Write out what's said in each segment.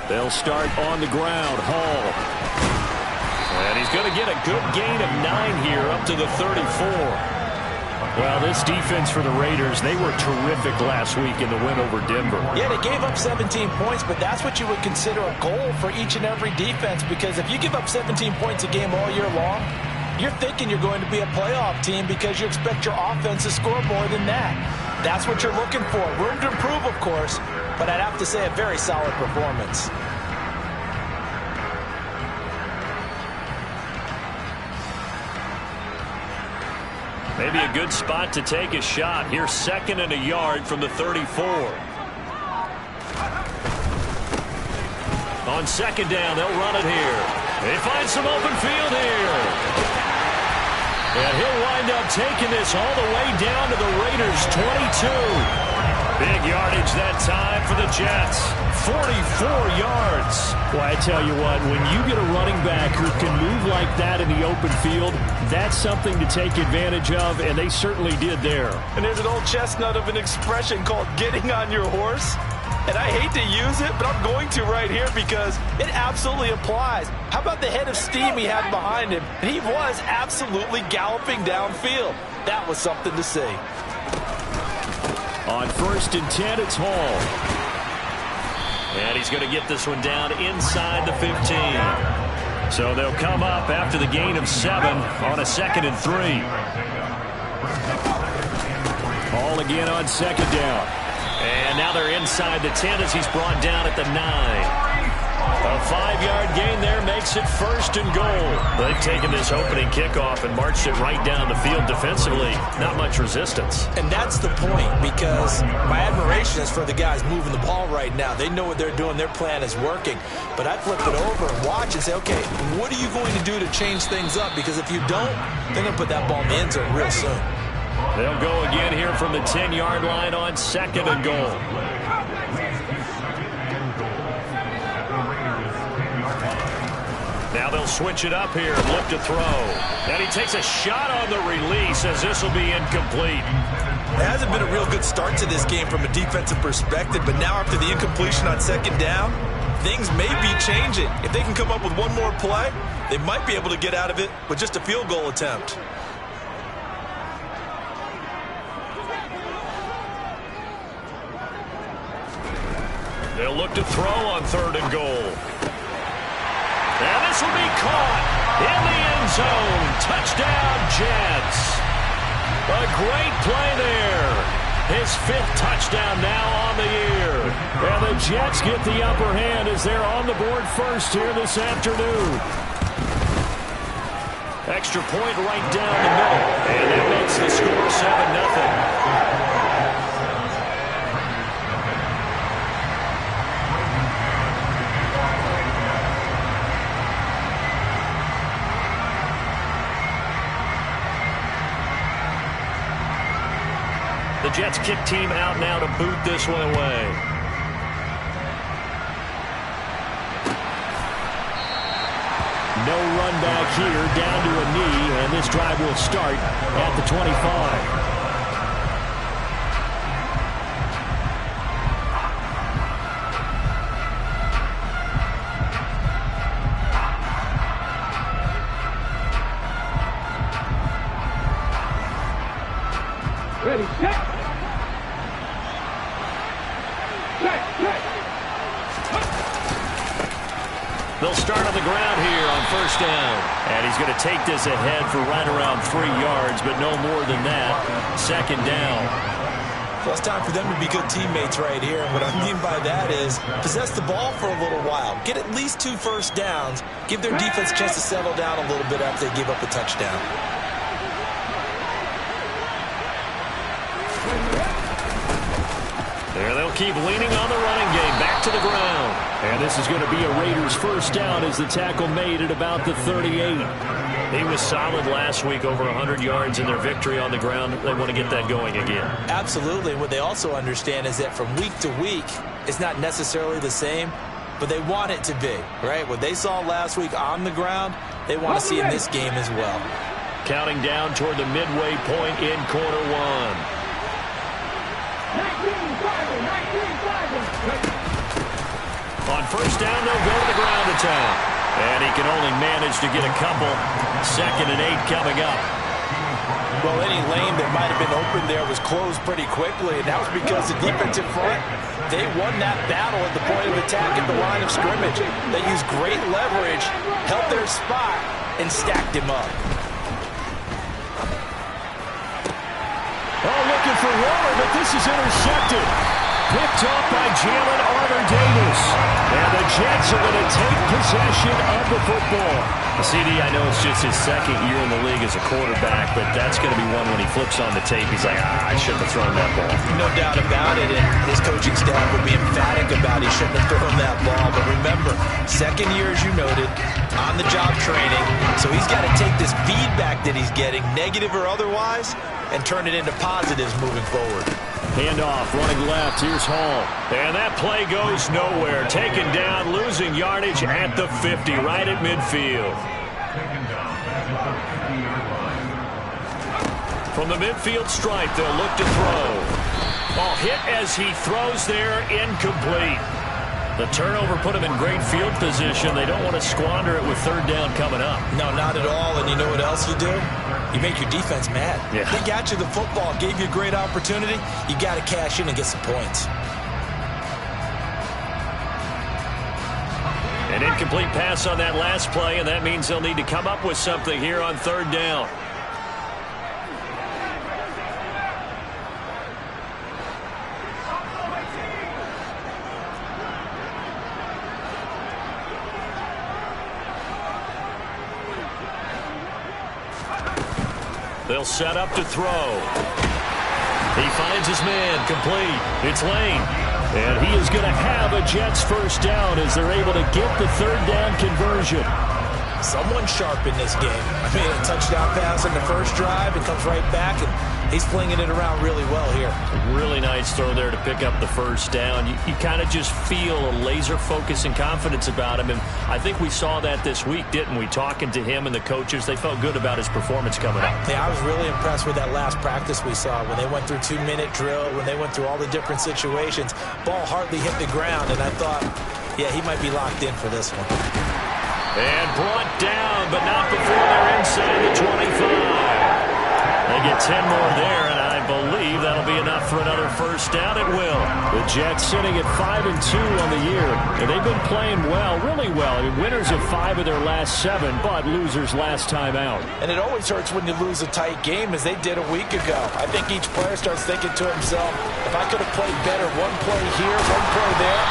They'll start on the ground. Hall. And he's going to get a good gain of 9 here up to the 34. Well, this defense for the Raiders, they were terrific last week in the win over Denver. Yeah, they gave up 17 points, but that's what you would consider a goal for each and every defense, because if you give up 17 points a game all year long, you're thinking you're going to be a playoff team because you expect your offense to score more than that. That's what you're looking for. Room to improve, of course, but I'd have to say a very solid performance. Maybe a good spot to take a shot. Here's 2nd and a yard from the 34. On 2nd down, they'll run it here. They find some open field here. And he'll wind up taking this all the way down to the Raiders' 22. Big yardage that time for the Jets. 44 yards. Well, I tell you what, when you get a running back who can move like that in the open field, that's something to take advantage of, and they certainly did there. And there's an old chestnut of an expression called getting on your horse. And I hate to use it, but I'm going to right here because it absolutely applies. How about the head of steam he had behind him? And he was absolutely galloping downfield. That was something to see. On 1st and 10, it's Hall. And he's going to get this one down inside the 15. So they'll come up after the gain of 7 on a 2nd and 3. Hall again on 2nd down. And now they're inside the 10 as he's brought down at the 9. A 5-yard gain there makes it 1st and goal. They've taken this opening kickoff and marched it right down the field defensively. Not much resistance. And that's the point, because my admiration is for the guys moving the ball right now. They know what they're doing. Their plan is working. But I flip it over and watch and say, okay, what are you going to do to change things up? Because if you don't, they're going to put that ball in the end zone real soon. They'll go again here from the 10-yard line on 2nd and goal. Now they'll switch it up here and look to throw. And he takes a shot on the release as this will be incomplete. It hasn't been a real good start to this game from a defensive perspective, but now after the incompletion on 2nd down, things may be changing. If they can come up with one more play, they might be able to get out of it with just a field goal attempt. They'll look to throw on 3rd and goal. And this will be caught in the end zone. Touchdown, Jets. A great play there. His 5th touchdown now on the year. And the Jets get the upper hand as they're on the board first here this afternoon. Extra point right down the middle. And that makes the score 7-0. The Jets kick team out now to boot this one away. No run back here, down to a knee, and this drive will start at the 25. Ready, set. They'll start on the ground here on 1st down. And he's going to take this ahead for right around 3 yards, but no more than that. 2nd down. Well, it's time for them to be good teammates right here. And what I mean by that is possess the ball for a little while. Get at least 2 first downs. Give their defense a chance to settle down a little bit after they give up a touchdown. There they'll keep leaning on the running game. Back to the ground. And this is going to be a Raiders 1st down as the tackle made at about the 38. He was solid last week, over 100 yards in their victory on the ground. They want to get that going again. Absolutely. What they also understand is that from week to week, it's not necessarily the same, but they want it to be, right? What they saw last week on the ground, they want to see in this game as well. Counting down toward the midway point in quarter 1. On first down, they'll go to the ground to town. And he can only manage to get a couple. 2nd and 8 coming up. Well, any lane that might have been open there was closed pretty quickly, and that was because the defensive front, they won that battle at the point of attack at the line of scrimmage. They used great leverage, held their spot, and stacked him up. Oh, looking for Waller, but this is intercepted. Picked off by Jalen Armour-Davis. And the Jets are going to take possession of the football. CD, I know it's just his 2nd year in the league as a quarterback, but that's going to be one when he flips on the tape. He's like, I shouldn't have thrown that ball. No doubt about it, and his coaching staff will be emphatic about he shouldn't have thrown that ball. But remember, 2nd year, as you noted, on-the-job training. So he's got to take this feedback that he's getting, negative or otherwise, and turn it into positives moving forward. Handoff, running left. Here's Hall. And that play goes nowhere. Taken down, losing yardage at the 50, right at midfield. From the midfield stripe, they'll look to throw. Oh, hit as he throws there, incomplete. The turnover put him in great field position. They don't want to squander it with 3rd down coming up. No, not at all. And you know what else you do? You make your defense mad. Yeah. They got you the football, gave you a great opportunity. You got to cash in and get some points. An incomplete pass on that last play, and that means they'll need to come up with something here on 3rd down. They'll set up to throw. He finds his man, complete. It's Lane. And he is going to have a Jets first down as they're able to get the 3rd down conversion. Someone sharp in this game. I mean, a touchdown pass in the first drive and comes right back, and he's flinging it around really well here. Really nice throw there to pick up the first down. You kind of just feel a laser focus and confidence about him, and I think we saw that this week, didn't we? Talking to him and the coaches, they felt good about his performance coming up. Yeah, I was really impressed with that last practice we saw when they went through 2-minute drill, when they went through all the different situations. Ball hardly hit the ground, and I thought, yeah, he might be locked in for this one. And brought down, but not before they're inside the 25. They get 10 more there, and I believe that'll be enough for another first down. It will. The Jets sitting at 5-2 on the year, and they've been playing well, really well. I mean, winners of 5 of their last 7, but losers last time out. And it always hurts when you lose a tight game, as they did a week ago. I think each player starts thinking to himself, if I could have played better one play here, one play there,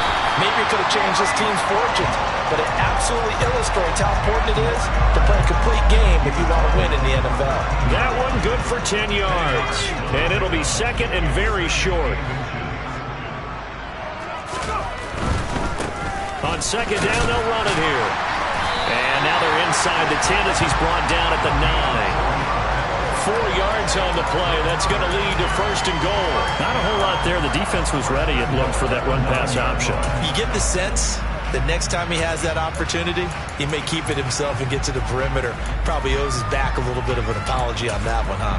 maybe it could have changed this team's fortunes. But it absolutely illustrates how important it is to play a complete game if you want to win in the NFL. That one good for 10 yards. And it'll be 2nd and very short. On 2nd down, they'll run it here. And now they're inside the 10 as he's brought down at the 9. 4 yards on the play. That's going to lead to 1st and goal. Not a whole lot there. The defense was ready, it looked, for that run-pass option. You get the sense that next time he has that opportunity, he may keep it himself and get to the perimeter. Probably owes his back a little bit of an apology on that one, huh?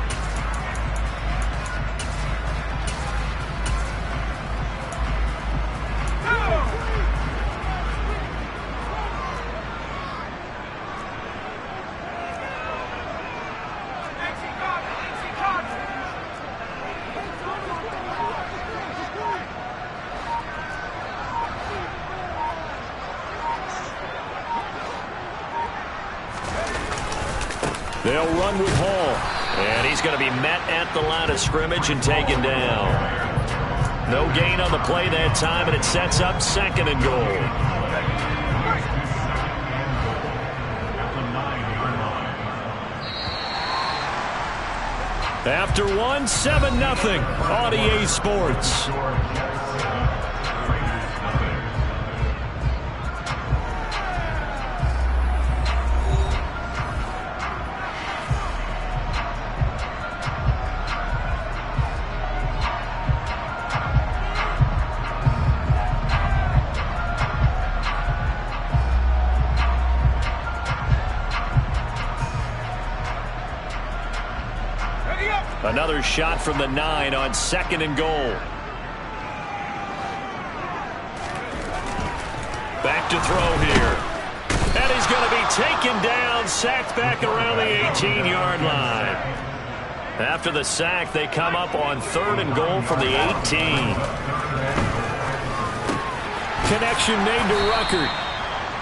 They'll run with Hall. And he's going to be met at the line of scrimmage and taken down. No gain on the play that time, and it sets up 2nd and goal. After 1, 7-0 on EA Sports. Another shot from the 9 on 2nd and goal. Back to throw here. And he's going to be taken down, sacked back around the 18-yard line. After the sack, they come up on 3rd and goal from the 18. Connection made to Ruckert.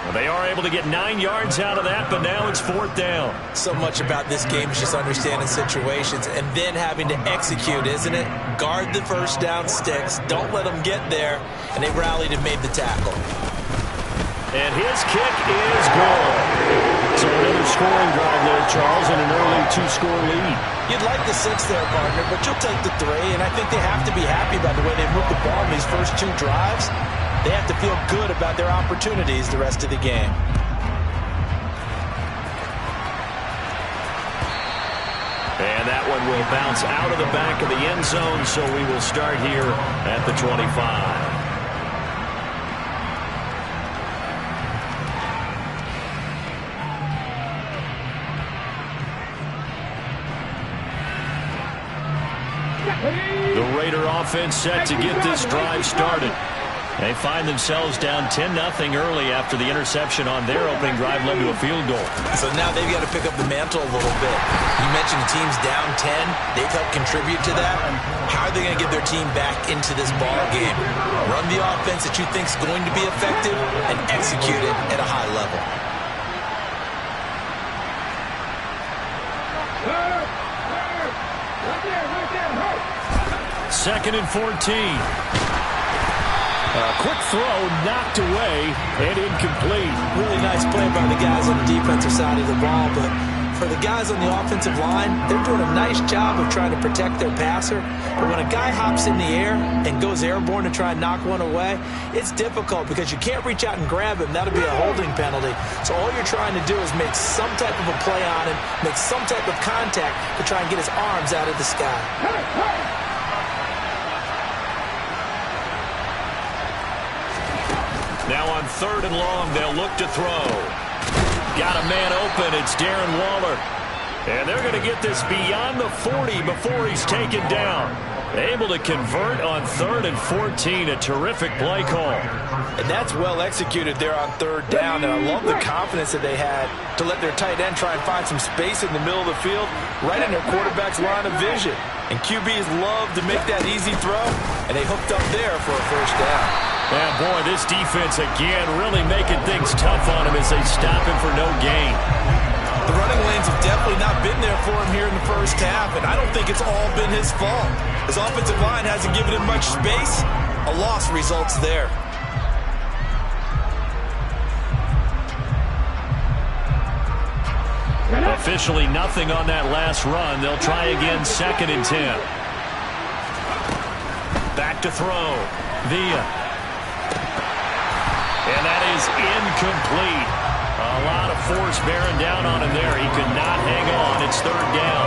Well, they are able to get 9 yards out of that, but now it's 4th down. So much about this game is just understanding situations and then having to execute, isn't it? Guard the first down sticks. Don't let them get there. And they rallied and made the tackle. And his kick is good. So another scoring drive there, Charles, and an early 2-score lead. You'd like the 6 there, partner, but you'll take the 3. And I think they have to be happy about the way they moved the ball in these first 2 drives. They have to feel good about their opportunities the rest of the game. And that one will bounce out of the back of the end zone, so we will start here at the 25. The Raider offense set to get this drive started. They find themselves down 10-0 early after the interception on their opening drive led to a field goal. So now they've got to pick up the mantle a little bit. You mentioned the team's down 10. They've helped contribute to that. How are they going to get their team back into this ball game? Run the offense that you think is going to be effective and execute it at a high level. Second and 14. Quick throw, knocked away, and incomplete. Really nice play by the guys on the defensive side of the ball, but for the guys on the offensive line, they're doing a nice job of trying to protect their passer. But when a guy hops in the air and goes airborne to try and knock one away, it's difficult because you can't reach out and grab him. That'll be a holding penalty. So all you're trying to do is make some type of a play on him, make some type of contact to try and get his arms out of the sky. Now on 3rd and long, they'll look to throw. Got a man open. It's Darren Waller. And they're going to get this beyond the 40 before he's taken down. Able to convert on 3rd and 14. A terrific play call. And that's well executed there on 3rd down. And I love the confidence that they had to let their tight end try and find some space in the middle of the field, right in their quarterback's line of vision. And QBs love to make that easy throw, and they hooked up there for a first down. Yeah, boy, this defense again really making things tough on him as they stop him for no gain. The running lanes have definitely not been there for him here in the first half, and I don't think it's all been his fault. His offensive line hasn't given him much space. A loss results there. Officially nothing on that last run. They'll try again, 2nd and 10. Back to throw. Villa. And that is incomplete. A lot of force bearing down on him there. He could not hang on. It's 3rd down.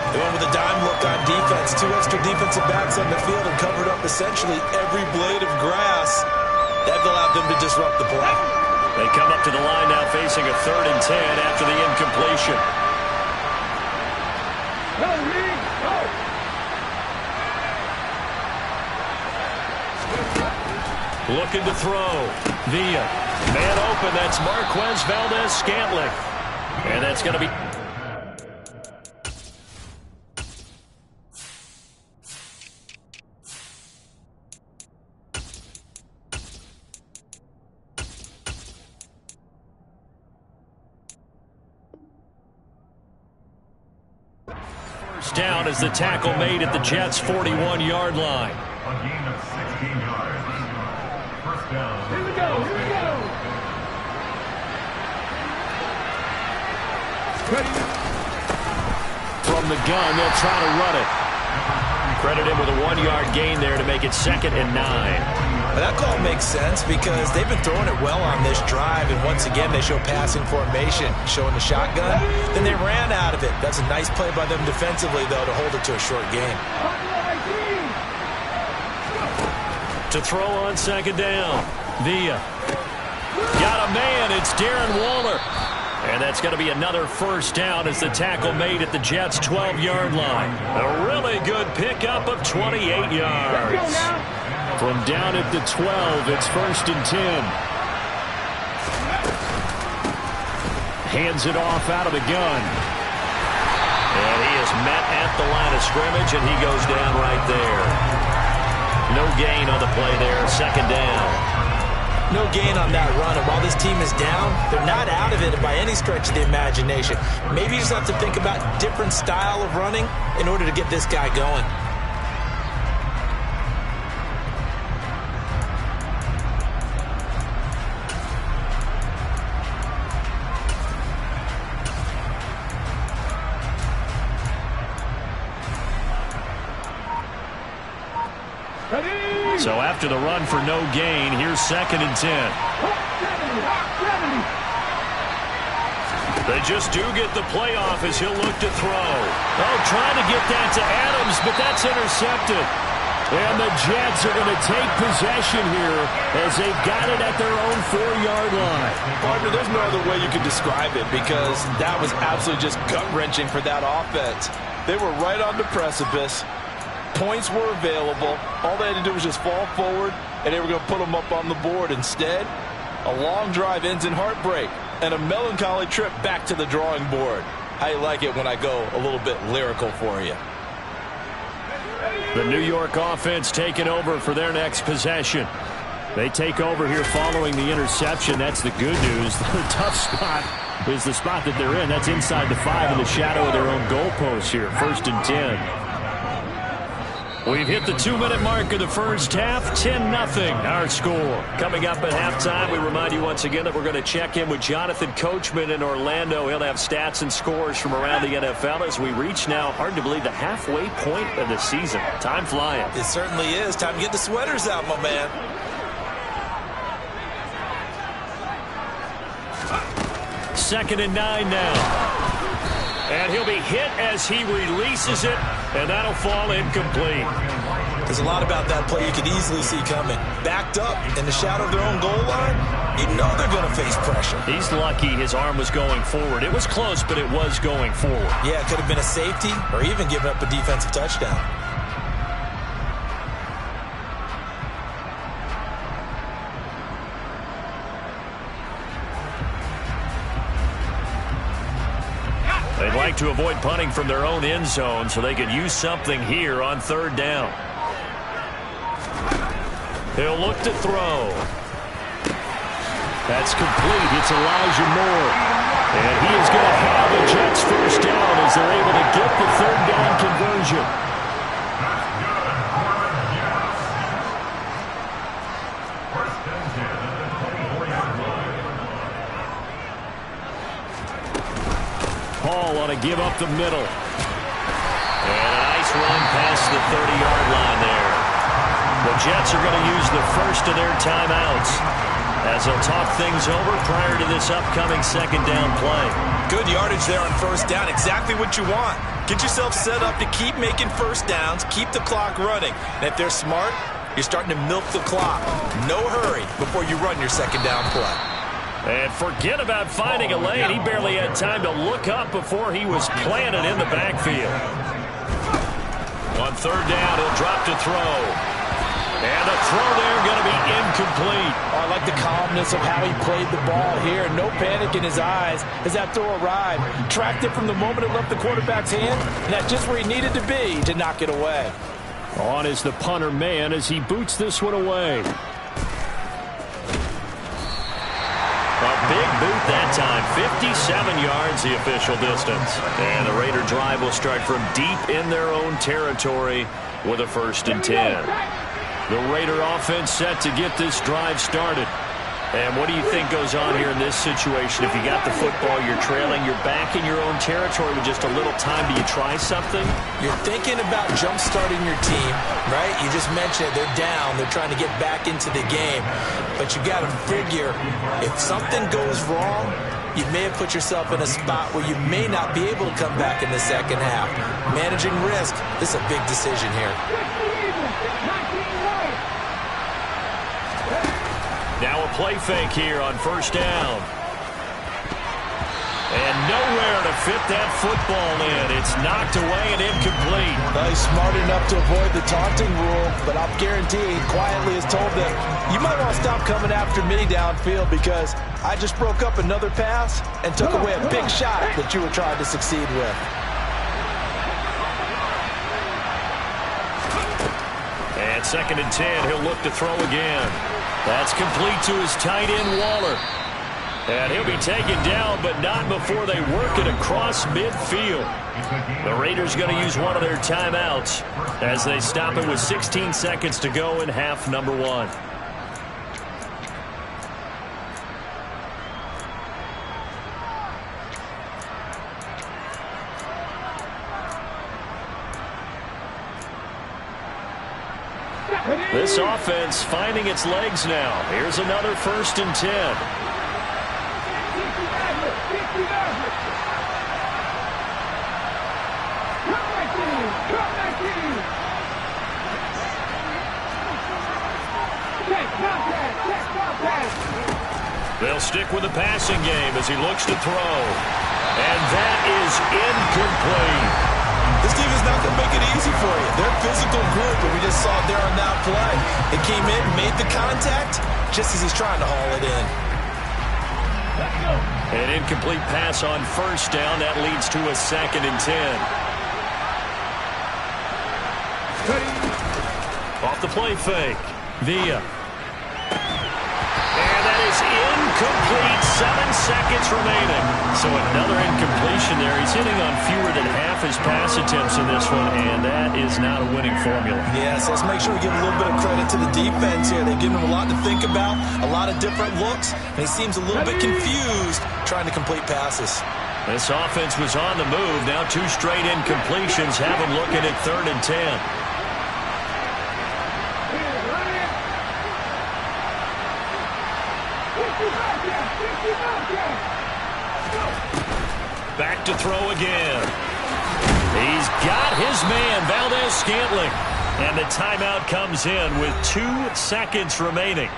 They went with a dime look on defense. 2 extra defensive backs on the field and covered up essentially every blade of grass. That allowed them to disrupt the play. They come up to the line now facing a 3rd and 10 after the incompletion. Looking to throw. Villa. Man open. That's Marquez Valdez-Scantling. And that's going to be... First down is the tackle made at the Jets' 41-yard line. A gain of 16 yards. First down. Here we go. Ready. From the gun, they'll try to run it. Credit him with a 1-yard gain there to make it 2nd and 9. That call makes sense because they've been throwing it well on this drive, and once again they show passing formation, showing the shotgun. Then they ran out of it. That's a nice play by them defensively, though, to hold it to a short gain. To throw on 2nd down. Villa. Got a man. It's Darren Waller. And that's going to be another first down as the tackle made at the Jets' 12-yard line. A really good pickup of 28 yards. From down at the 12, it's 1st and 10. hands it off out of the gun. And he is met at the line of scrimmage, and he goes down right there. No gain on the play there, second down. No gain on that run, and while this team is down, they're not out of it by any stretch of the imagination. Maybe you just have to think about different style of running in order to get this guy going. So after the run for no gain, here's 2nd and 10. They just do get the playoff as he'll look to throw. Oh, trying to get that to Adams, but that's intercepted. And the Jets are going to take possession here as they've got it at their own 4-yard line. Partner, there's no other way you could describe it because that was absolutely just gut-wrenching for that offense. They were right on the precipice. Points were available. All they had to do was just fall forward, and they were going to put them up on the board. Instead, a long drive ends in heartbreak and a melancholy trip back to the drawing board. I like it when I go a little bit lyrical for you. The New York offense taking over for their next possession. They take over here following the interception. That's the good news. The tough spot is the spot that they're in. That's inside the 5 in the shadow of their own goalpost here. 1st and 10. We've hit the 2-minute mark of the first half. 10-0 our score. Coming up at halftime, we remind you once again that we're going to check in with Jonathan Coachman in Orlando. He'll have stats and scores from around the NFL as we reach now, hard to believe, the halfway point of the season. Time flying. It certainly is. Time to get the sweaters out, my man. 2nd and 9 now. And he'll be hit as he releases it, and that'll fall incomplete. There's a lot about that play you could easily see coming. Backed up in the shadow of their own goal line, you know they're going to face pressure. He's lucky his arm was going forward. It was close, but it was going forward. Yeah, it could have been a safety or even given up a defensive touchdown. They'd like to avoid punting from their own end zone so they could use something here on 3rd down. He'll look to throw. That's complete. It's Elijah Moore. And he is going to have the Jets first down as they're able to get the 3rd down conversion. Hall on a give up the middle. And a nice run past the 30-yard line there. The Jets are going to use the first of their timeouts as they'll talk things over prior to this upcoming 2nd down play. Good yardage there on 1st down. Exactly what you want. Get yourself set up to keep making 1st downs, keep the clock running. And if they're smart, you're starting to milk the clock. No hurry before you run your 2nd down play. And forget about finding a lane. He barely had time to look up before he was planted in the backfield. On 3rd down, he'll drop to throw. And the throw there going to be incomplete. Oh, I like the calmness of how he played the ball here. No panic in his eyes as that throw arrived. Tracked it from the moment it left the quarterback's hand, and that's just where he needed to be to knock it away. On is the punter man as he boots this one away. A big boot that time. 57 yards the official distance. And the Raider drive will start from deep in their own territory with a 1st and 10. The Raider offense set to get this drive started. And what do you think goes on here in this situation? If you got the football, you're trailing, you're back in your own territory with just a little time. Do you try something? You're thinking about jump-starting your team, right? You just mentioned it. They're down. They're trying to get back into the game. But you got to figure if something goes wrong, you may have put yourself in a spot where you may not be able to come back in the 2nd half. Managing risk, this is a big decision here. Now a play fake here on 1st down. And nowhere to fit that football in. It's knocked away and incomplete. Well, he's smart enough to avoid the taunting rule, but I'll guarantee he quietly has told them, you might want to stop coming after me downfield because I just broke up another pass and took away a big shot that you were trying to succeed with. And 2nd and 10, he'll look to throw again. That's complete to his tight end, Waller. And he'll be taken down, but not before they work it across midfield. The Raiders going to use one of their timeouts as they stop it with 16 seconds to go in half number 1. This offense finding its legs now. Here's another 1st and 10. They'll stick with the passing game as he looks to throw. And that is incomplete. This team is not going to make it easy for you. They're a physical group, and we just saw it there on that play. It came in, made the contact, just as he's trying to haul it in. An incomplete pass on 1st down. That leads to a 2nd and 10. Off the play fake. Villa. And that is incomplete. 7 seconds remaining. So another incompletion there. He's hitting on fewer than half his pass attempts in this one, and that is not a winning formula. Yeah, so let's make sure we give a little bit of credit to the defense here. They've given him a lot to think about, a lot of different looks, and he seems a little bit confused trying to complete passes. This offense was on the move. Now 2 straight incompletions have him looking at 3rd and 10. Back to throw again. He's got his man, Valdes-Scantling. And the timeout comes in with 2 seconds remaining.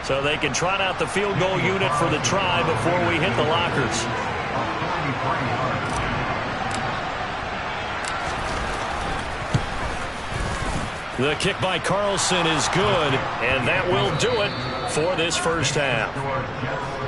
So they can trot out the field goal unit for the try before we hit the lockers. The kick by Carlson is good, and that will do it for this first half.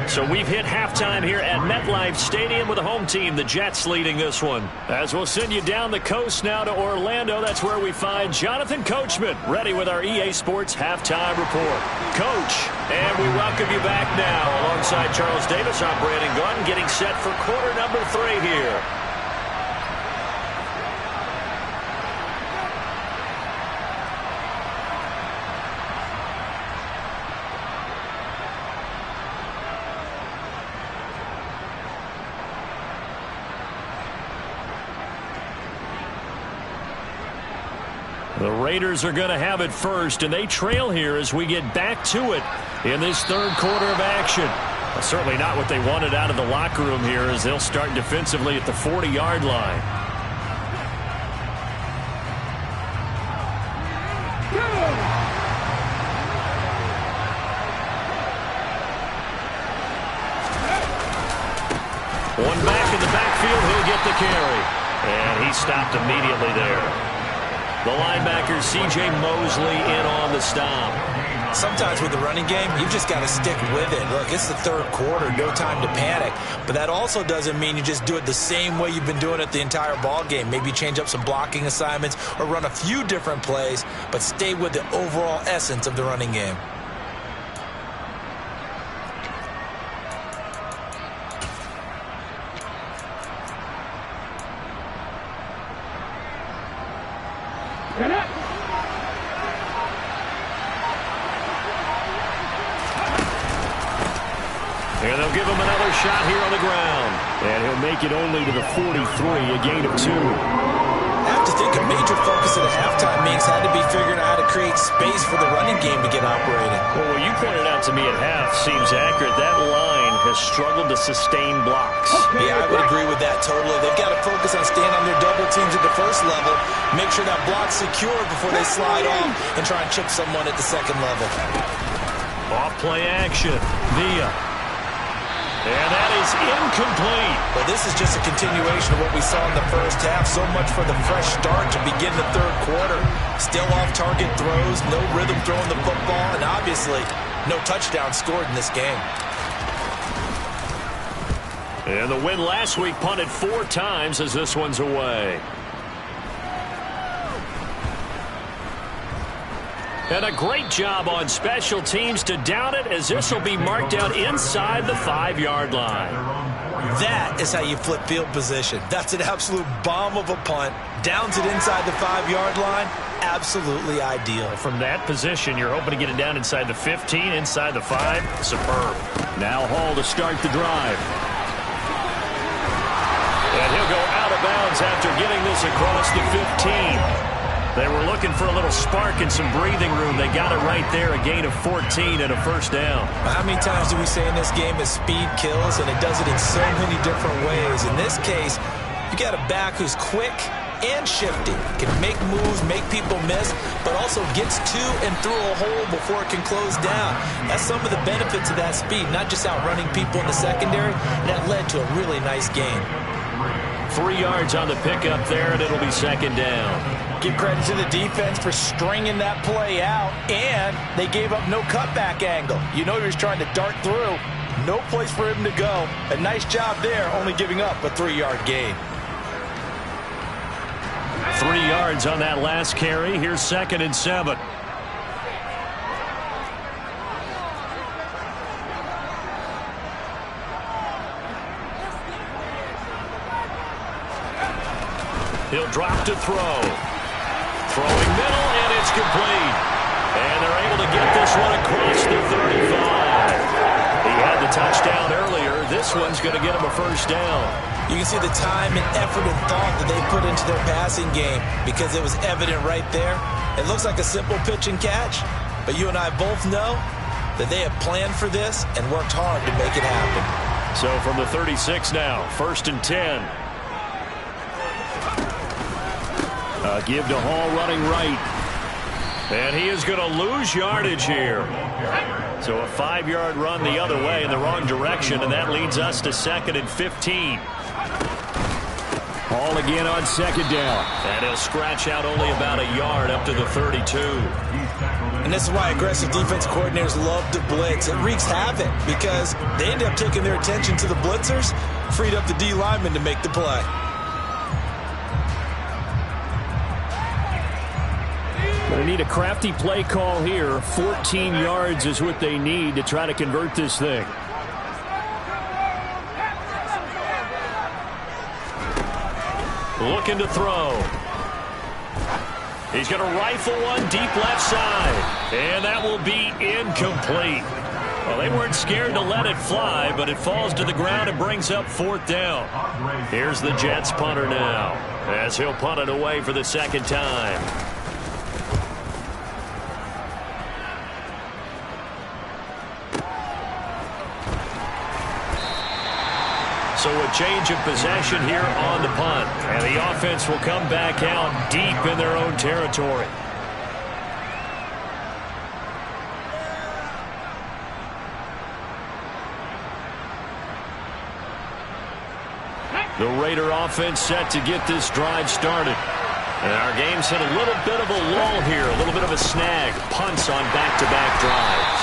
So we've hit halftime here at MetLife Stadium with the home team, the Jets, leading this one. As we'll send you down the coast now to Orlando, that's where we find Jonathan Coachman, ready with our EA Sports Halftime Report. Coach, and we welcome you back now alongside Charles Davis. I'm Brandon Gunn, getting set for quarter number 3 here. The Raiders are going to have it first, and they trail here as we get back to it in this 3rd quarter of action. Well, certainly not what they wanted out of the locker room here as they'll start defensively at the 40-yard line. One back in the backfield, he'll get the carry. And he stopped immediately there. The linebacker, C.J. Mosley, in on the stop. Sometimes with the running game, you've just got to stick with it. Look, it's the 3rd quarter, no time to panic. But that also doesn't mean you just do it the same way you've been doing it the entire ball game. Maybe change up some blocking assignments or run a few different plays, but stay with the overall essence of the running game. And they'll give him another shot here on the ground. And he'll make it only to the 43, a gain of 2. I have to think a major focus at halftime means had to be figuring out how to create space for the running game to get operating. Well, what you pointed out to me at half seems accurate. That line has struggled to sustain blocks. Yeah, I would agree with that totally. They've got to focus on staying on their double teams at the first level, make sure that block's secured before they slide off and try and chip someone at the second level. Off play action. Villa. And that is incomplete. Well, this is just a continuation of what we saw in the first half. So much for the fresh start to begin the third quarter. Still off-target throws, no rhythm throwing the football, and obviously no touchdown scored in this game. And the win last week punted 4 times as this one's away. And a great job on special teams to down it, as this will be marked out inside the 5-yard line. That is how you flip field position. That's an absolute bomb of a punt. Downs it inside the 5-yard line. Absolutely ideal. From that position, you're hoping to get it down inside the 15, inside the 5. Superb. Now Hall to start the drive. And he'll go out of bounds after getting this across the 15. They were looking for a little spark and some breathing room. They got it right there, a gain of 14 and a first down. How many times do we say in this game that speed kills, and it does it in so many different ways? In this case, you got a back who's quick and shifty, can make moves, make people miss, but also gets to and through a hole before it can close down. That's some of the benefits of that speed, not just outrunning people in the secondary. That led to a really nice game. 3 yards on the pickup there, and it'll be second down. Give credit to the defense for stringing that play out, and they gave up no cutback angle. You know he was trying to dart through. No place for him to go. A nice job there, only giving up a 3-yard gain. 3 yards on that last carry. Here's 2nd and 7. He'll drop to throw. Throwing middle, and it's complete. And they're able to get this one across the 35. He had the touchdown earlier. This one's going to get him a first down. You can see the time and effort and thought that they put into their passing game because it was evident right there. It looks like a simple pitch and catch, but you and I both know that they have planned for this and worked hard to make it happen. So from the 36 now, 1st and 10. Give to Hall running right. And he is going to lose yardage here. So a 5-yard run the other way in the wrong direction, and that leads us to 2nd and 15. Hall again on 2nd down. And he'll scratch out only about a yard up to the 32. And this is why aggressive defense coordinators love to blitz. It wreaks havoc because they end up taking their attention to the blitzers, freed up the D lineman to make the play. They need a crafty play call here. 14 yards is what they need to try to convert this thing. Looking to throw. He's going to rifle one deep left side. And that will be incomplete. Well, they weren't scared to let it fly, but it falls to the ground and brings up 4th down. Here's the Jets punter now, as he'll punt it away for the 2nd time. So a change of possession here on the punt. And the offense will come back out deep in their own territory. The Raider offense set to get this drive started. And our game's hit a little bit of a lull here, a little bit of a snag. Punts on back-to-back drives.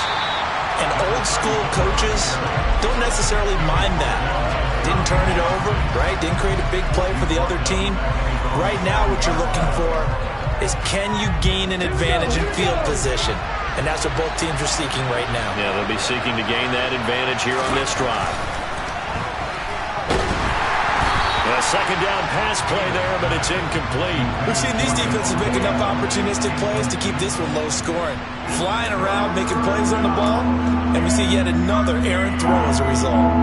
And old school coaches don't necessarily mind that. Didn't turn it over, right? Didn't create a big play for the other team. Right now what you're looking for is, can you gain an advantage in field position? And that's what both teams are seeking right now. Yeah, they'll be seeking to gain that advantage here on this drive. A 2nd down pass play there, but it's incomplete. We've seen these defenses make enough opportunistic plays to keep this one low scoring. Flying around, making plays on the ball, and we see yet another errant throw as a result.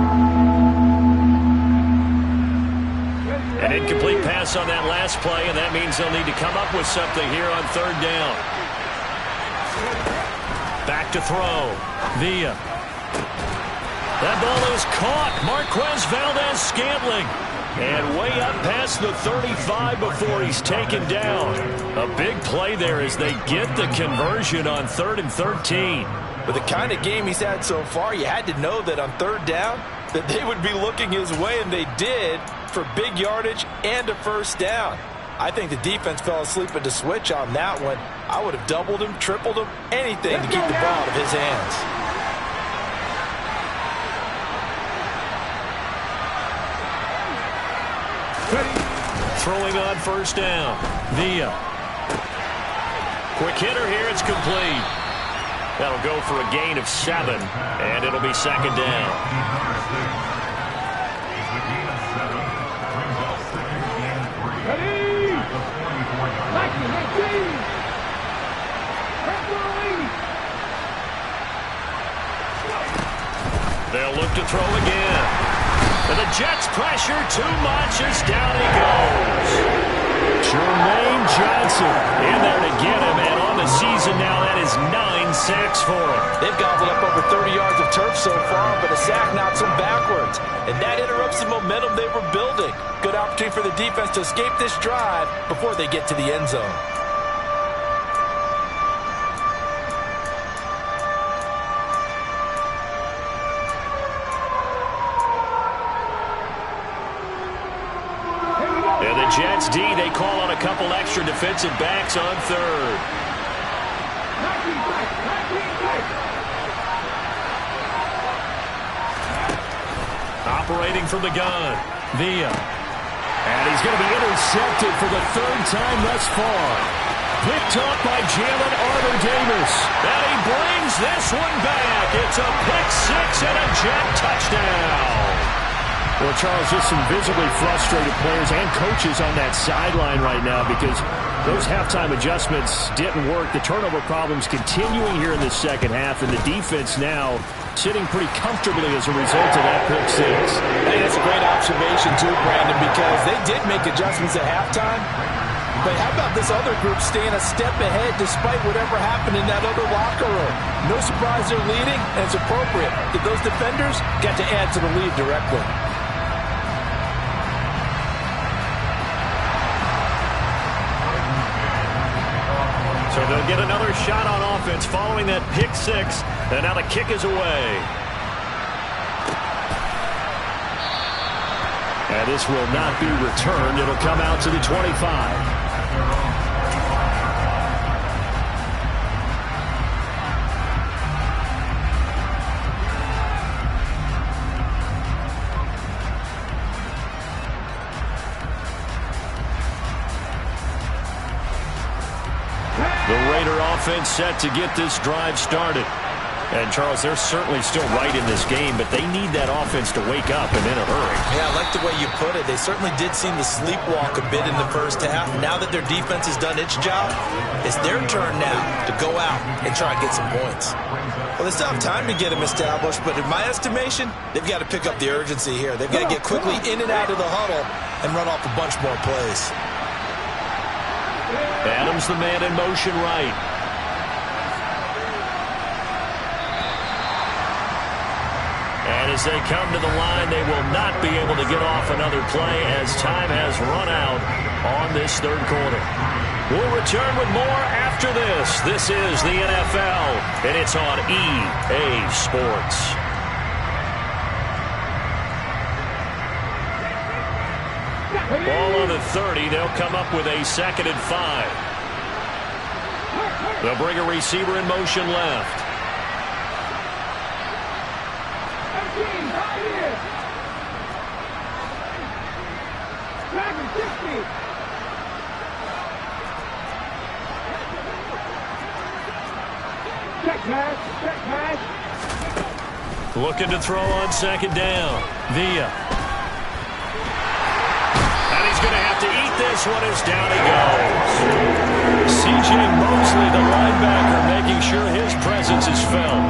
An incomplete pass on that last play, and that means they'll need to come up with something here on 3rd down. Back to throw. Villa. That ball is caught. Marquez Valdes-Scantling. And way up past the 35 before he's taken down. A big play there as they get the conversion on 3rd and 13. With the kind of game he's had so far, you had to know that on third down that they would be looking his way, and they did, for big yardage and a first down. I think the defense fell asleep at the switch on that one. I would have doubled him, tripled him, anything to keep the ball out of his hands. Throwing on first down. Villa. Quick hitter here. It's complete. That'll go for a gain of 7, and it'll be second down. Ready! 19, They'll look to throw again. And the Jets pressure too much as down he goes. Jermaine Johnson in there to get him, and on the season now, that is 9 sacks for him. They've gobbled up over 30 yards of turf so far, but a sack knocks them backwards. And that interrupts the momentum they were building. Good opportunity for the defense to escape this drive before they get to the end zone. And the Jets D, they call on a couple extra defensive backs on third. Operating from the gun, Villa. And he's going to be intercepted for the third time thus far. Picked up by Jalen Armour-Davis. And he brings this one back. It's a pick six and a Jet touchdown. Well, Charles, just some visibly frustrated players and coaches on that sideline right now because those halftime adjustments didn't work. The turnover problems continuing here in the second half, and the defense now sitting pretty comfortably as a result of that pick six. Hey, that's a great observation too, Brandon, because they did make adjustments at halftime. But how about this other group staying a step ahead despite whatever happened in that other locker room? No surprise they're leading, and it's appropriate that those defenders got to add to the lead directly. So they'll get another shot on offense following that pick six. And now the kick is away. And this will not be returned. It'll come out to the 25. The Raider offense set to get this drive started. And, Charles, they're certainly still right in this game, but they need that offense to wake up and in a hurry. Yeah, I like the way you put it. They certainly did seem to sleepwalk a bit in the first half. Now that their defense has done its job, it's their turn now to go out and try and get some points. Well, they still have time to get them established, but in my estimation, they've got to pick up the urgency here. They've got to get quickly in and out of the huddle and run off a bunch more plays. Adams the man in motion right. And as they come to the line, they will not be able to get off another play as time has run out on this third quarter. We'll return with more after this. This is the NFL, and it's on EA Sports. Ball on the 30. They'll come up with a 2nd and 5. They'll bring a receiver in motion left. Looking to throw on 2nd down. Villa. And he's going to have to eat this one as down he goes. C.J. Mosley, the linebacker, making sure his presence is felt.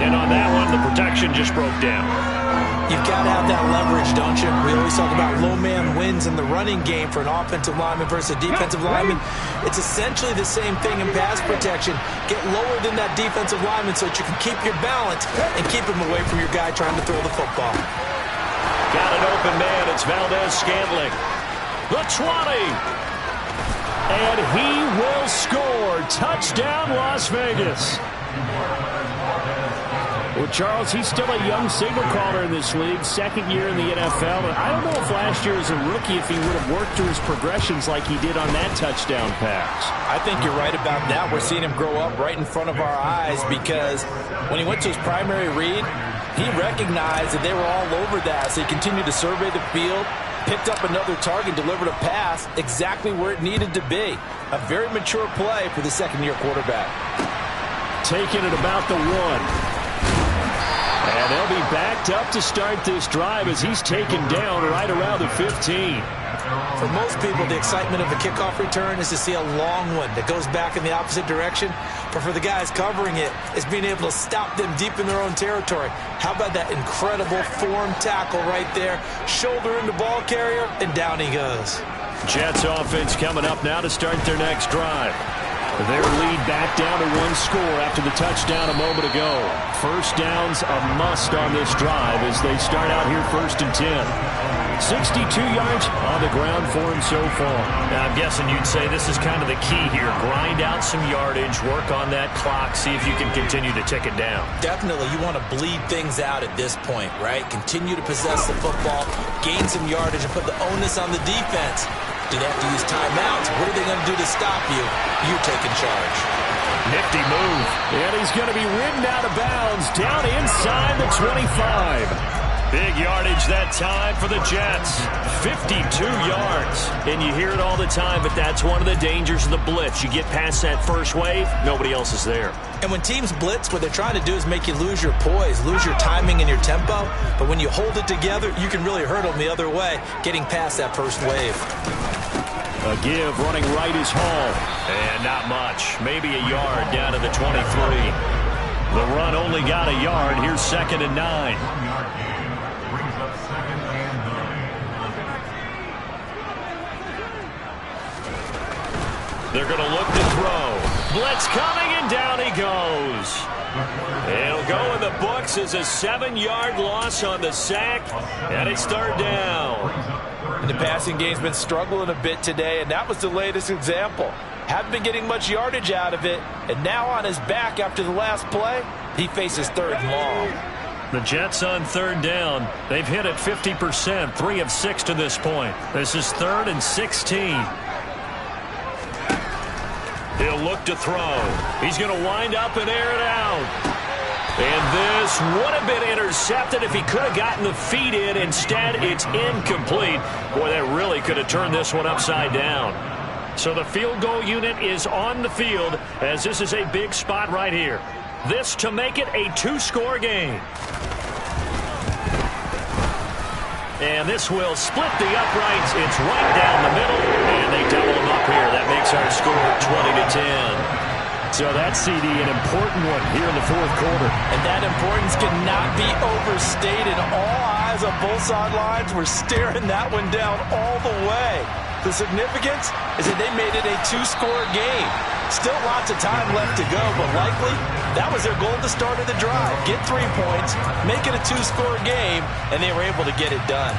And on that one, the protection just broke down. You've got to have that leverage, don't you? We always talk about low man wins in the running game for an offensive lineman versus a defensive lineman. It's essentially the same thing in pass protection. Get lower than that defensive lineman so that you can keep your balance and keep him away from your guy trying to throw the football. Got an open man. It's Valdez-Scantling. The 20. And he will score. Touchdown, Las Vegas. Well, Charles, he's still a young signal caller in this league, second year in the NFL. And I don't know if last year as a rookie if he would have worked through his progressions like he did on that touchdown pass. I think you're right about that. We're seeing him grow up right in front of our eyes because when he went to his primary read, he recognized that they were all over that. So he continued to survey the field, picked up another target, delivered a pass exactly where it needed to be. A very mature play for the second-year quarterback. Taking it about the 1. And they'll be backed up to start this drive as he's taken down right around the 15. For most people, the excitement of a kickoff return is to see a long one that goes back in the opposite direction. But for the guys covering it, it's being able to stop them deep in their own territory. How about that incredible form tackle right there? Shoulder in the ball carrier, and down he goes. Jets offense coming up now to start their next drive. Their lead back down to 1 score after the touchdown a moment ago. First down's a must on this drive as they start out here 1st and 10. 62 yards on the ground for him so far. Now, I'm guessing you'd say this is kind of the key here. Grind out some yardage, work on that clock, see if you can continue to tick it down. Definitely, you want to bleed things out at this point, right? Continue to possess the football, gain some yardage, and put the onus on the defense. Do they have to use timeouts? What are they going to do to stop you? You're taking charge. Nifty move. And he's going to be ridden out of bounds down inside the 25. Big yardage that time for the Jets. 52 yards. And you hear it all the time, but that's one of the dangers of the blitz. You get past that first wave, nobody else is there. And when teams blitz, what they're trying to do is make you lose your poise, lose your timing and your tempo. But when you hold it together, you can really hurt them the other way, getting past that first wave. A give running right is Hall. And not much. Maybe a yard down to the 23. The run only got a yard. Here's 2nd and 9. 1-yard gain brings up 2nd and 9. They're going to look to throw. Blitz coming, and down he goes. It'll go in the books as a 7-yard loss on the sack, and it's 3rd down. And the passing game's been struggling a bit today, and that was the latest example. Haven't been getting much yardage out of it, and now on his back after the last play, he faces 3rd and long. The Jets on 3rd down. They've hit it 50%, 3 of 6 to this point. This is 3rd and 16. He'll look to throw. He's going to wind up and air it out. And this would have been intercepted if he could have gotten the feet in. Instead, it's incomplete. Boy, that really could have turned this one upside down. So the field goal unit is on the field as this is a big spot right here. This to make it a 2-score game. And this will split the uprights. It's right down the middle, and they double them up here. That makes our score 20-10. So that CD, an important one here in the 4th quarter. And that importance cannot be overstated. All eyes on both sidelines were staring that one down all the way. The significance is that they made it a 2-score game. Still lots of time left to go, but likely that was their goal at the start of the drive. Get 3 points, make it a 2-score game, and they were able to get it done.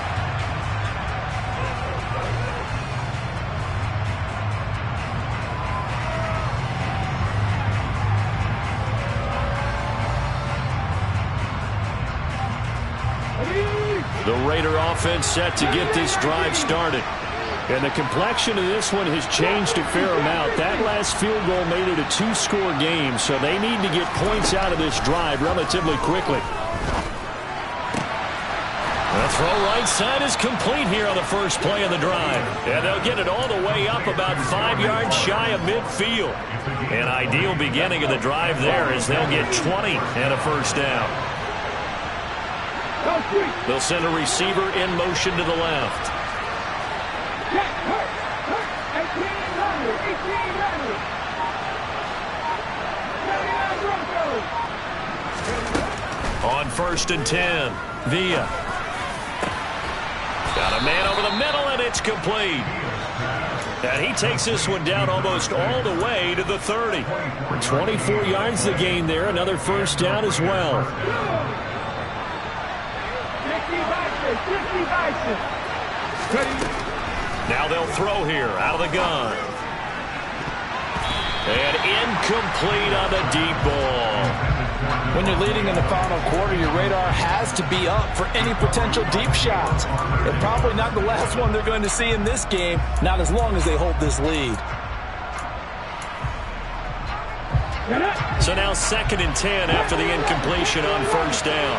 The Raider offense set to get this drive started. And the complexion of this one has changed a fair amount. That last field goal made it a 2-score game, so they need to get points out of this drive relatively quickly. The throw right side is complete here on the first play of the drive. And they'll get it all the way up about 5 yards shy of midfield. An ideal beginning of the drive there as they'll get 20 and a first down. They'll send a receiver in motion to the left. On 1st and 10, Villa. Got a man over the middle, and it's complete. And he takes this one down almost all the way to the 30. 24 yards the gain there. Another first down as well. Now they'll throw here out of the gun. And incomplete on the deep ball. When you're leading in the final quarter, your radar has to be up for any potential deep shots. And probably not the last one they're going to see in this game, not as long as they hold this lead. So now 2nd and 10 after the incompletion on first down.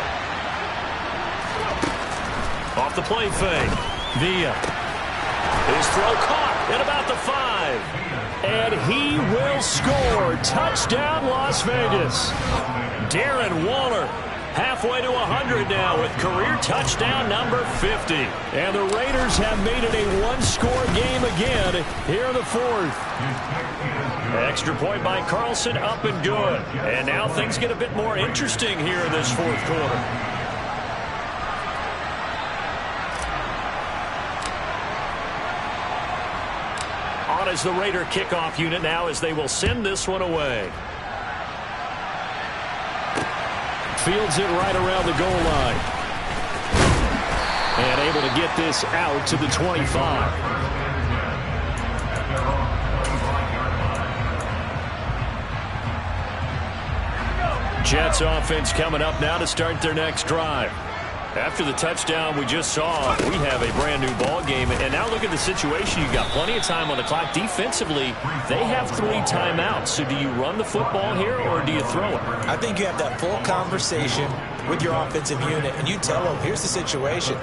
Off the play fake. Villa. His throw caught at about the 5. And he will score. Touchdown, Las Vegas. Darren Waller halfway to 100 now with career touchdown number 50. And the Raiders have made it a one-score game again here in the 4th. Extra point by Carlson, up and good. And now things get a bit more interesting here in this 4th quarter. On as the Raider kickoff unit now as they will send this one away. Fields it right around the goal line. And able to get this out to the 25. Jets offense coming up now to start their next drive. After the touchdown we just saw, we have a brand new ball game. And now look at the situation. You've got plenty of time on the clock. Defensively, they have 3 timeouts. So do you run the football here or do you throw it? I think you have that full conversation with your offensive unit, and you tell them, here's the situation.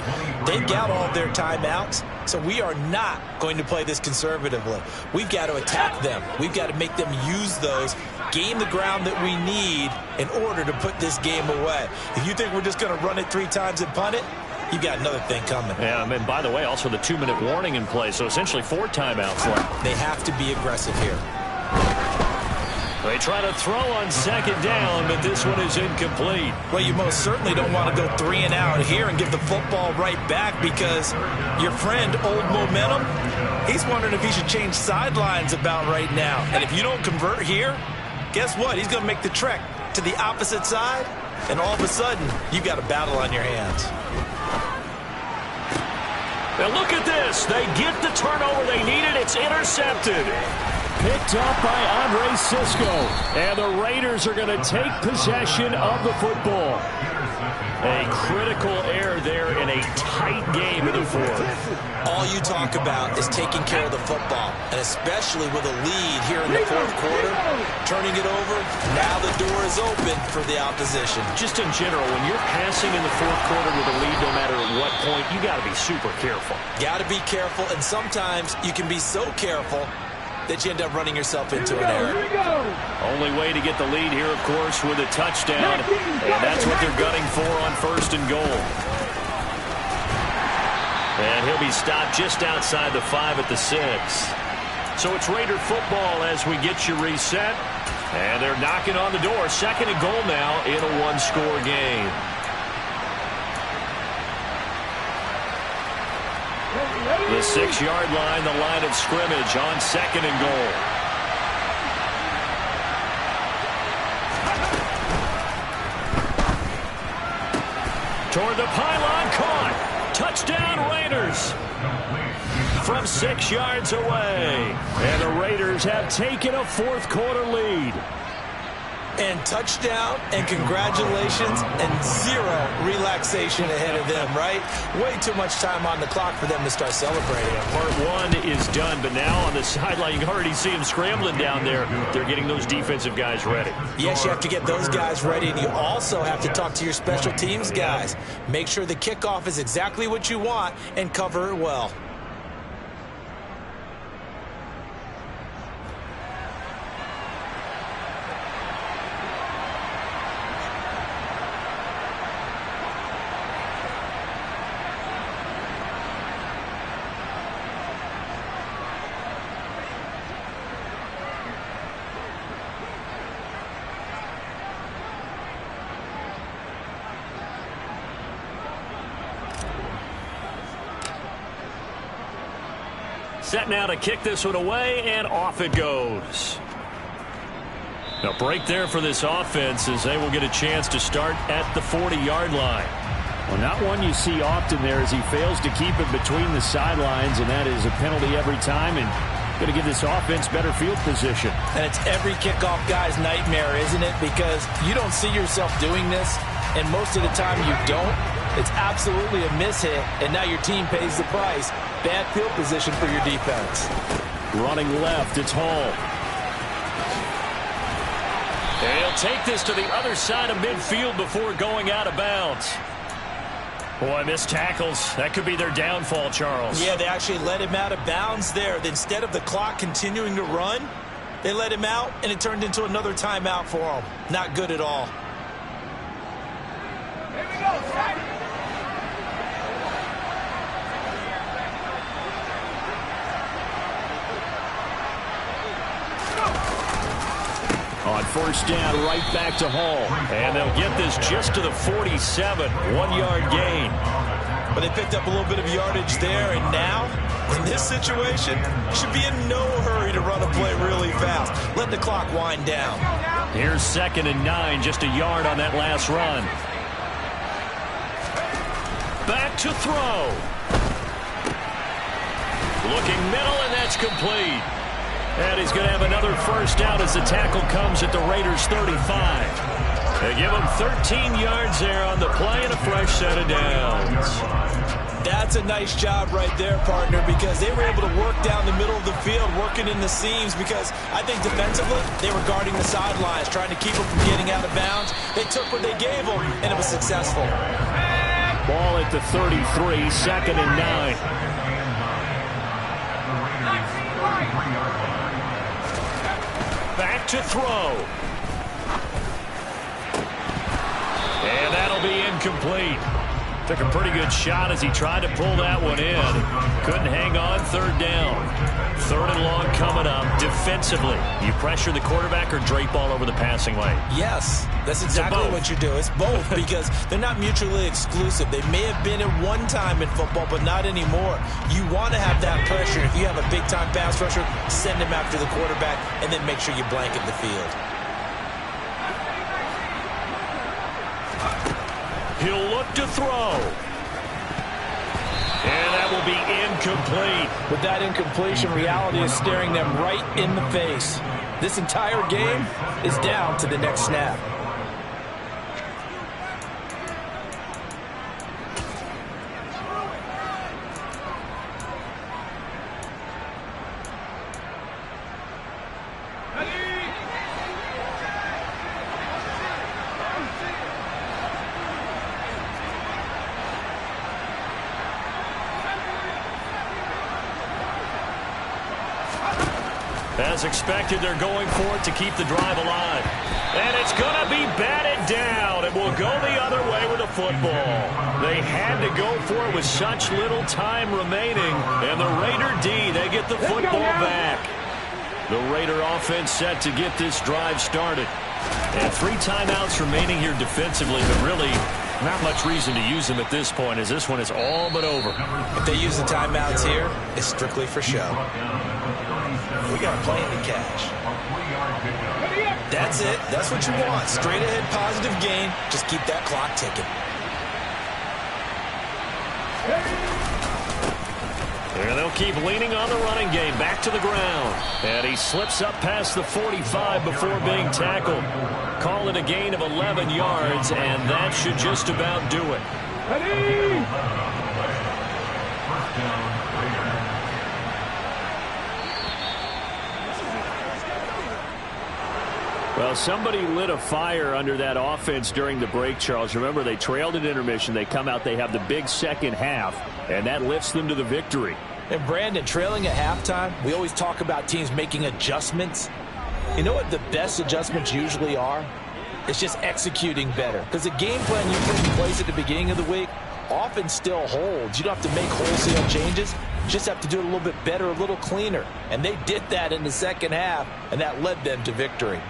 They've got all their timeouts, so we are not going to play this conservatively. We've got to attack them. We've got to make them use those, gain the ground that we need in order to put this game away. If you think we're just going to run it 3 times and punt it, you got another thing coming. Yeah, and by the way, also the 2-minute warning in play, so essentially 4 timeouts left. They have to be aggressive here. They try to throw on 2nd down, but this one is incomplete. Well, you most certainly don't want to go 3 and out here and give the football right back because your friend, Old Momentum, he's wondering if he should change sidelines about right now. And if you don't convert here, guess what? He's going to make the trek to the opposite side, and all of a sudden, you've got a battle on your hands. Now look at this. They get the turnover they needed. It's intercepted. Picked up by Andre Cisco. And the Raiders are going to take possession of the football. A critical error there in a tight game in the 4th. All you talk about is taking care of the football, and especially with a lead here in the 4th quarter, turning it over, now the door is open for the opposition. Just in general, when you're passing in the 4th quarter with a lead, no matter at what point, you got to be super careful. Got to be careful, and sometimes you can be so careful that you end up running yourself into an error. Only way to get the lead here, of course, with a touchdown, and that's what they're gunning for on 1st and goal. And he'll be stopped just outside the 5 at the 6. So it's Raider football as we get you reset, and they're knocking on the door. 2nd and goal now in a one-score game. The 6-yard line, the line of scrimmage on 2nd and goal. Toward the pylon, caught. Touchdown, Raiders. From 6 yards away. And the Raiders have taken a 4th quarter lead. And touchdown, and congratulations, and 0 relaxation ahead of them, right? Way too much time on the clock for them to start celebrating. Part 1 is done, but now on the sideline, you can already see them scrambling down there. They're getting those defensive guys ready. Yes, you have to get those guys ready, and you also have to talk to your special teams guys. Make sure the kickoff is exactly what you want and cover it well. Set now to kick this one away, and off it goes. A break there for this offense as they will get a chance to start at the 40-yard line. Well, not one you see often there as he fails to keep it between the sidelines, and that is a penalty every time. And Going to give this offense better field position. And it's every kickoff guy's nightmare, isn't it? Because you don't see yourself doing this, and most of the time you don't. It's absolutely a mishit, and now your team pays the price. Bad field position for your defense. Running left, it's Hall. And he'll take this to the other side of midfield before going out of bounds. Boy, missed tackles. That could be their downfall, Charles. Yeah, they actually let him out of bounds there. Instead of the clock continuing to run, they let him out, and it turned into another timeout for him. Not good at all. Here we go, Zach. On first down, right back to Hall. And they'll get this just to the 47, 1-yard gain. But they picked up a little bit of yardage there, and now, in this situation, should be in no hurry to run a play really fast. Let the clock wind down. Here's 2nd and 9, just a yard on that last run. Back to throw. Looking middle, and that's complete. And he's going to have another first down as the tackle comes at the Raiders' 35. They give him 13 yards there on the play and a fresh set of downs. That's a nice job right there, partner, because they were able to work down the middle of the field, working in the seams, because I think defensively they were guarding the sidelines, trying to keep them from getting out of bounds. They took what they gave them, and it was successful. Ball at the 33, 2nd and 9. Back to throw. And that'll be incomplete. Took a pretty good shot as he tried to pull that one in. Couldn't hang on, 3rd down. 3rd and long coming up. Defensively, you pressure the quarterback or drape all over the passing lane? Yes, that's exactly what you do. It's both because they're not mutually exclusive. They may have been at one time in football, but not anymore. You want to have that pressure. If you have a big-time pass rusher, send him after the quarterback, and then make sure you blanket the field. He'll look to throw. And that will be incomplete. With that incompletion, reality is staring them right in the face. This entire game is down to the next snap. As expected, they're going for it to keep the drive alive. And it's going to be batted down. It will go the other way with the football. They had to go for it with such little time remaining. And the Raider D, they get the football back. The Raider offense set to get this drive started. And 3 timeouts remaining here defensively, but really not much reason to use them at this point, as this one is all but over. If they use the timeouts here, it's strictly for show. We got a play in the catch. That's it. That's what you want. Straight ahead positive gain. Just keep that clock ticking. And they'll keep leaning on the running game. Back to the ground. And he slips up past the 45 before being tackled. Call it a gain of 11 yards, and that should just about do it. Well, somebody lit a fire under that offense during the break, Charles. Remember, they trailed at intermission. They come out, they have the big second half, and that lifts them to the victory. And, Brandon, trailing at halftime, we always talk about teams making adjustments. You know what the best adjustments usually are? It's just executing better. Because the game plan you put in place at the beginning of the week often still holds. You don't have to make wholesale changes. You just have to do it a little bit better, a little cleaner. And they did that in the second half, and that led them to victory.